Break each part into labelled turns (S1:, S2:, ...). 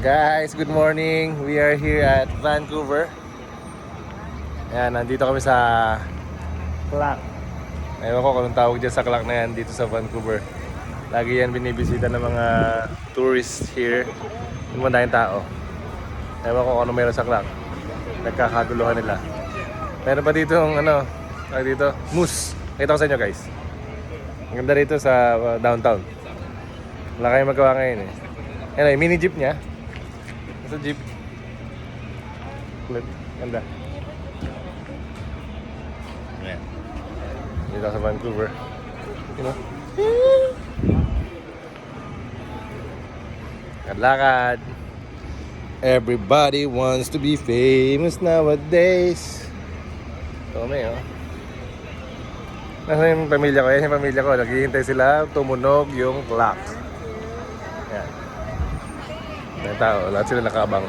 S1: Guys, good morning. We are here at Vancouver. Ayan, nandito kami sa Clark. Ewan ko kung anong tawag dyan sa Clark na yan dito sa Vancouver. Lagi yan binibisita ng mga tourists here. Yung mga tayong tao. Ewan ko kung ano meron sa Clark. Nagkakaguluhan nila. Meron pa dito yung dito, moose. Kita ko sa inyo guys. Ang ganda rito sa downtown. Wala kayong magawa ngayon eh. Ayan, mini jeep niya. Sa jeep. Kulit. Ganda. Ayan. Dito sa Vancouver. You know? Lakad. Everybody wants to be famous nowadays. Ito may Nasa yung pamilya ko. Yan yung pamilya ko. Naghihintay sila. Tumunog yung clock. Ayan. May tao, lahat sila nakaabang.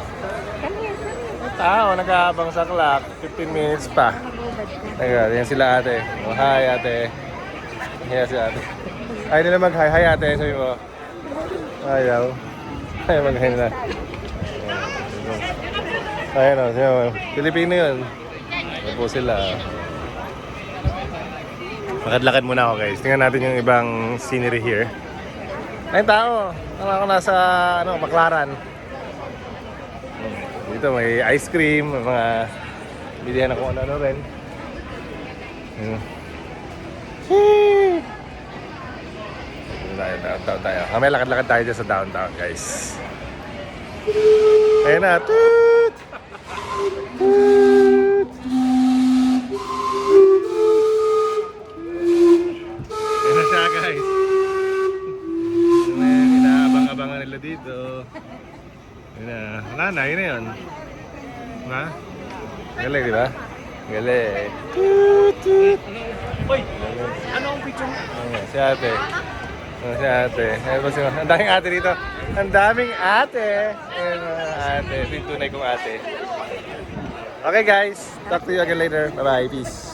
S1: May tao, nakaabang sa clock. 15 minutes pa. Yan sila ate. Oh, hi ate. Yan si ate. Ayaw nila mag-hi. Hi ate, sabi mo. Ayaw. Ayaw mag-hi nila. Ayan o, sabi mo. Pilipino yun. Ano po sila. Lakad-lakad muna ako guys. Tingnan natin yung ibang scenery here. Ayun tao. Ako nasa Baclaran. Dito may ice cream, may mga bilihan ako ano rin. Tayo. May lakad-lakad tayo dyan sa downtown guys. Ayun na. Toot! Toot! Ayun na siya guys. Inaabang-abangan nila dito. Yun na. Wala na, yun na yun. Ha? Galing, di ba? Galing. Toot, toot.
S2: Uy! Ano ang picture mo?
S1: Si ate. Si ate. Ang daming ate dito. Ang daming ate. Ayun mga ate. Ito yung tunay kong ate. Okay guys. Talk to you again later. Bye-bye. Peace.